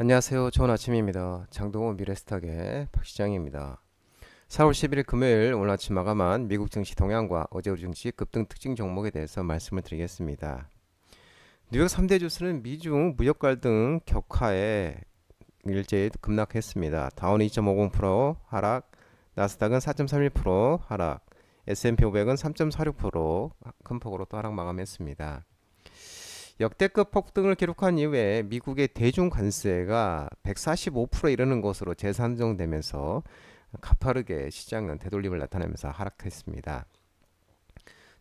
안녕하세요. 좋은 아침입니다. 장동호 미래스탁의 박시장입니다. 4월 11일 금요일 오늘 아침 마감한 미국 증시 동향과 어제 우리 증시 급등 특징 종목에 대해서 말씀을 드리겠습니다. 뉴욕 3대 주스는 미중 무역 갈등 격화에 일제히 급락했습니다. 다우는 2.50% 하락, 나스닥은 4.31% 하락, S&P 500은 3.46% 큰 폭으로 또 하락 마감했습니다. 역대급 폭등을 기록한 이후에 미국의 대중 관세가 145%에 이르는 것으로 재산정되면서 가파르게 시장은 되돌림을 나타내면서 하락했습니다.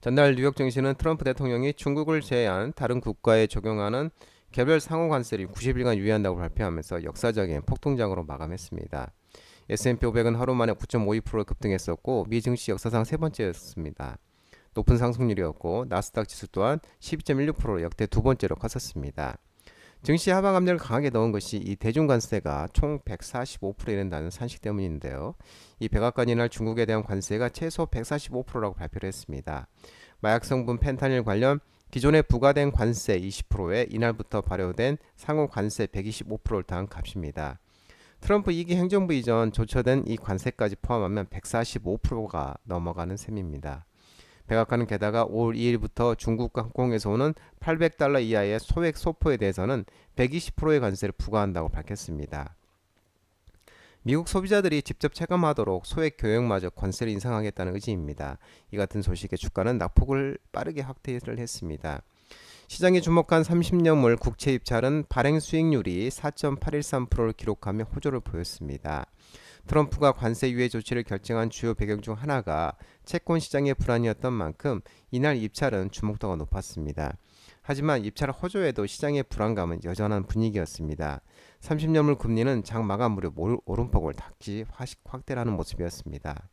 전날 뉴욕 증시는 트럼프 대통령이 중국을 제외한 다른 국가에 적용하는 개별 상호 관세를 90일간 유예한다고 발표하면서 역사적인 폭등장으로 마감했습니다. S&P 500은 하루 만에 9.52% 급등했었고 미 증시 역사상 세 번째였습니다. 높은 상승률이었고 나스닥 지수 또한 12.16% 역대 두 번째로 컸었습니다. 증시 하방 압력을 강하게 넣은 것이 이 대중관세가 총 145%에 이른다는 산식 때문인데요. 이 백악관이 날 중국에 대한 관세가 최소 145%라고 발표를 했습니다. 마약 성분 펜타닐 관련 기존에 부과된 관세 20%에 이날부터 발효된 상호 관세 125%를 더한 값입니다. 트럼프 2기 행정부 이전 조처된 이 관세까지 포함하면 145%가 넘어가는 셈입니다. 백악관은 게다가 5월 2일부터 중국과 홍콩에서 오는 800달러 이하의 소액 소포에 대해서는 120%의 관세를 부과한다고 밝혔습니다. 미국 소비자들이 직접 체감하도록 소액 교역마저 관세를 인상하겠다는 의지입니다. 이 같은 소식에 주가는 낙폭을 빠르게 확대를 했습니다. 시장이 주목한 30년물 국채 입찰은 발행 수익률이 4.813%를 기록하며 호조를 보였습니다. 트럼프가 관세 유예 조치를 결정한 주요 배경 중 하나가 채권 시장의 불안이었던 만큼 이날 입찰은 주목도가 높았습니다. 하지만 입찰 호조에도 시장의 불안감은 여전한 분위기였습니다. 30년물 금리는 장 마감 무렵 오름폭을 다시 확대하는 모습이었습니다.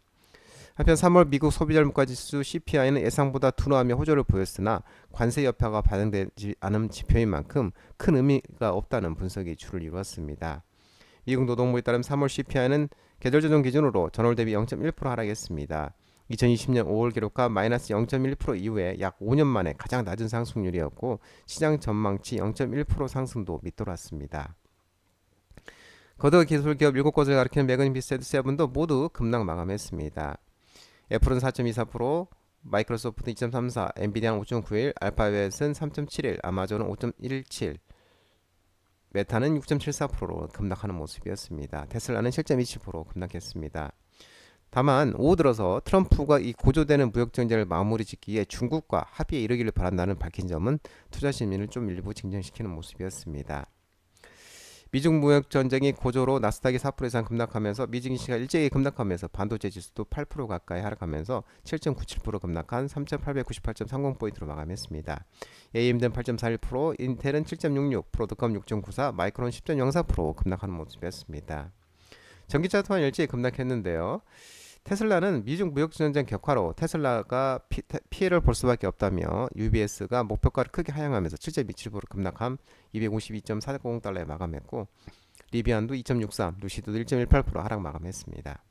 한편 3월 미국 소비자 물가지수 CPI는 예상보다 둔화하며 호조를 보였으나 관세 여파가 반영되지 않은 지표인 만큼 큰 의미가 없다는 분석이 주를 이루었습니다. 미국 노동부에 따르면 3월 CPI는 계절 조정 기준으로 전월 대비 0.1% 하락했습니다. 2020년 5월 기록한 마이너스 0.1% 이후에 약 5년 만에 가장 낮은 상승률이었고 시장 전망치 0.1% 상승도 밑돌았습니다. 거대 기술기업 7곳을 가리키는 매그니피 세븐도 모두 급락 마감했습니다. 애플은 4.24%, 마이크로소프트 2.34, 엔비디아는 5.91, 알파벳은 3.71, 아마존은 5.17, 메타는 6.74%로 급락하는 모습이었습니다. 테슬라는 7.27% 급락했습니다. 다만 오후 들어서 트럼프가 이 고조되는 무역 전쟁을 마무리 짓기에 중국과 합의에 이르기를 바란다는 밝힌 점은 투자 심리를 좀 일부 진정시키는 모습이었습니다. 미중 무역 전쟁이 고조로 나스닥이 4% 이상 급락하면서 미증시가 일제히 급락하면서 반도체 지수도 8% 가까이 하락하면서 7.97% 급락한 3,898.30포인트로 마감했습니다. AMD는 8.41%, 인텔은 7.66, 브로드컴 6.94, 마이크론 10.04% 급락하는 모습이었습니다. 전기차 또한 일제히 급락했는데요. 테슬라는 미중 무역 전쟁 격화로 테슬라가 피해를 볼 수밖에 없다며 UBS가 목표가를 크게 하향하면서 7.27% 급락한 252.440달러에 마감했고 리비안도 2.63, 루시드도 1.18% 하락 마감했습니다.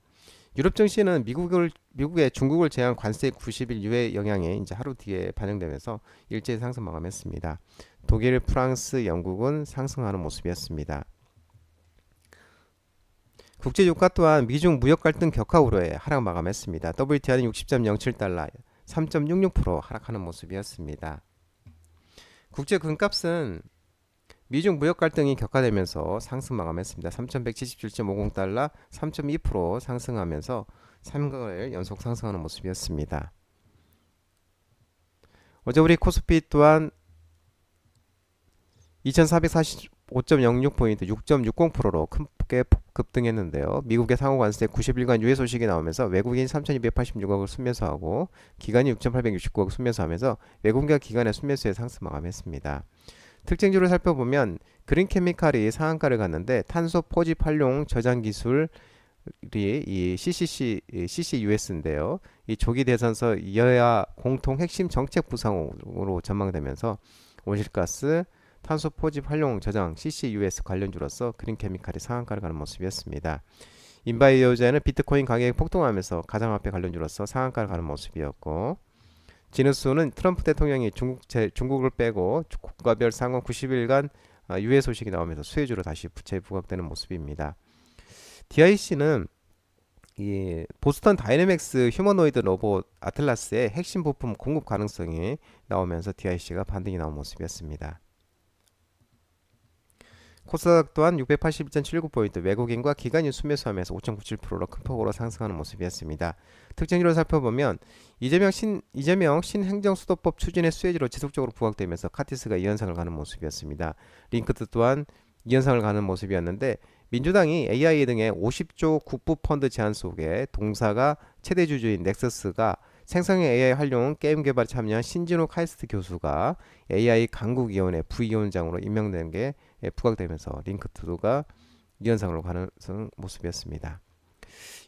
유럽 증시는 미국의 중국을 제한 관세 90일 유예 영향이 이제 하루 뒤에 반영되면서 일제히 상승 마감했습니다. 독일, 프랑스, 영국은 상승하는 모습이었습니다. 국제유가 또한 미중 무역 갈등 격화 우려에 하락 마감했습니다. WTI는 60.07달러, 3.66% 하락하는 모습이었습니다. 국제 금값은 미중 무역 갈등이 격화되면서 상승 마감했습니다. 3,177.50달러, 3.2% 상승하면서 3개월 연속 상승하는 모습이었습니다. 어제 우리 코스피 또한 2445.06포인트 6.60%로 크게 급등했는데요. 미국의 상호관세 90일간 유예 소식이 나오면서 외국인 3,286억을 순매수하고 기관이 6,869억 순매수하면서 외국인과 기관의 순매수에 상승 마감했습니다. 특징주를 살펴보면 그린케미칼이 상한가를 갔는데 탄소 포집 활용 저장 기술이 이 CCUS인데요. 이 조기 대선서 여야 공통 핵심 정책 부상으로 전망되면서 온실가스 탄소 포집 활용 저장 CCUS 관련주로서 그린케미칼이 상한가를 가는 모습이었습니다. 인바이오제는 비트코인 가격이 폭등하면서 가상화폐 관련주로서 상한가를 가는 모습이었고 지누스는 트럼프 대통령이 중국을 빼고 국가별 상호 90일간 유해 소식이 나오면서 수혜주로 다시 재부각되는 모습입니다. DIC는 이 보스턴 다이내믹스 휴머노이드 로봇 아틀라스의 핵심 부품 공급 가능성이 나오면서 DIC가 반등이 나온 모습이었습니다. 코스닥 또한 682.79포인트 외국인과 기관이 순매수하면서 5.97%로 큰 폭으로 상승하는 모습이었습니다. 특징으로 살펴보면 이재명 신행정수도법 추진의 수혜지로 지속적으로 부각되면서 카티스가 2연상을 가는 모습이었습니다. 링크드 또한 2연상을 가는 모습이었는데 민주당이 AI 등의 50조 국부 펀드 제안 속에 동사가 최대 주주인 넥서스가 생성형 AI 활용 게임 개발에 참여한 신진호 카이스트 교수가 AI 강국위원회 부위원장으로 임명된 게 부각되면서 링크드가 2연상으로 가는 모습이었습니다.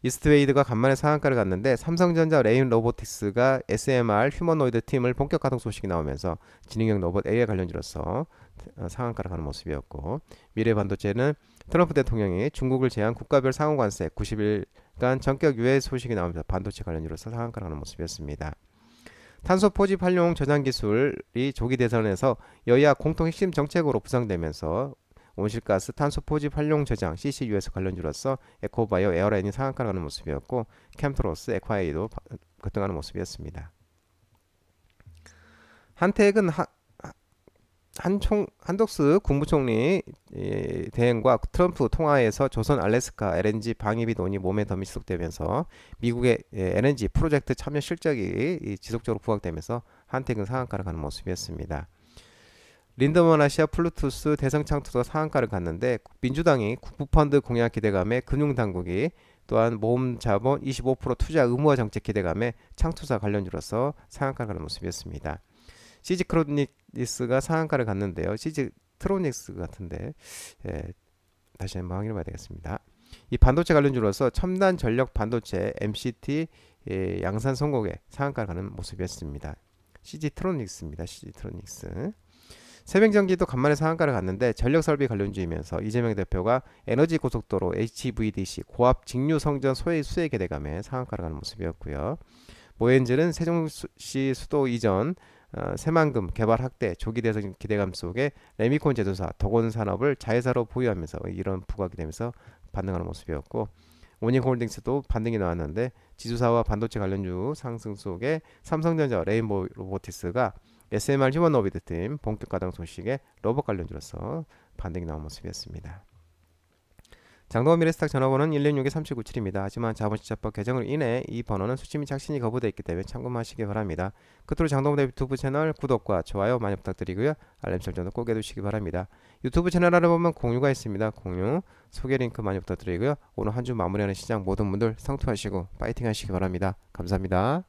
이스트웨이드가 간만에 상한가를 갔는데 삼성전자 레인 로보틱스가 SMR 휴머노이드 팀을 본격 가동 소식이 나오면서 지능형 로봇 AI 관련주로서 상한가를 가는 모습이었고 미래반도체는 트럼프 대통령이 중국을 제한 국가별 상호관세 90일간 전격 유예 소식이 나오면서 반도체 관련주로서 상한가를 가는 모습이었습니다. 탄소 포집 활용 저장 기술이 조기 대선에서 여야 공통 핵심 정책으로 부상되면서 온실가스 탄소 포집 활용 저장 CCUS 관련주로서 에코바이오 에어라인이 상한가를 가는 모습이었고 캠트로스 에콰이도 급등하는 모습이었습니다. 한택은 한독스 국무총리 대행과 트럼프 통화에서 조선 알래스카 LNG 방위비 논의 몸에 덤이 지속되면서 미국의 LNG 프로젝트 참여 실적이 지속적으로 부각되면서 한택은 상한가를 가는 모습이었습니다. 린더먼 아시아 플루투스 대성창투가 상한가를 갔는데 민주당이 국부펀드 공약 기대감에 금융당국이 또한 모험자본 25% 투자 의무화 정책 기대감에 창투사 관련주로서 상한가를 가는 모습이었습니다. CG트로닉스가 상한가를 갔는데요. CG트로닉스 같은데 다시 한번 확인해 봐야 되겠습니다. 이 반도체 관련주로서 첨단 전력 반도체 MCT 양산 선곡에 상한가를 가는 모습이었습니다. CG트로닉스입니다. CG트로닉스. 새벽전기도 간만에 상한가를 갔는데 전력설비 관련주이면서 이재명 대표가 에너지 고속도로 HVDC 고압 직류 성전 소외 수혜 기대감에 상한가를 가는 모습이었고요. 모엔즈는 세종시 수도 이전 새만금 개발 확대 조기 대선 기대감 속에 레미콘 제조사 덕원산업을 자회사로 보유하면서 이런 부각이 되면서 반등하는 모습이었고 오닝홀딩스도 반등이 나왔는데 지주사와 반도체 관련주 상승 속에 삼성전자 레인보우 로보틱스가 SMR 휴머노이드 팀 본격 가동 소식에 로봇 관련주로서 반등이 나온 모습이었습니다. 장동원 미래스탁 전화번호는 116-3797입니다. 하지만 자본시장법 개정으로 인해 이 번호는 수치 및 작신이 거부되어 있기 때문에 참고하시기 바랍니다. 끝으로 장동원 유튜브 채널 구독과 좋아요 많이 부탁드리고요. 알림 설정도 꼭 해두시기 바랍니다. 유튜브 채널 알아보면 공유가 있습니다. 공유 소개 링크 많이 부탁드리고요. 오늘 한 주 마무리하는 시장 모든 분들 성투하시고 파이팅 하시기 바랍니다. 감사합니다.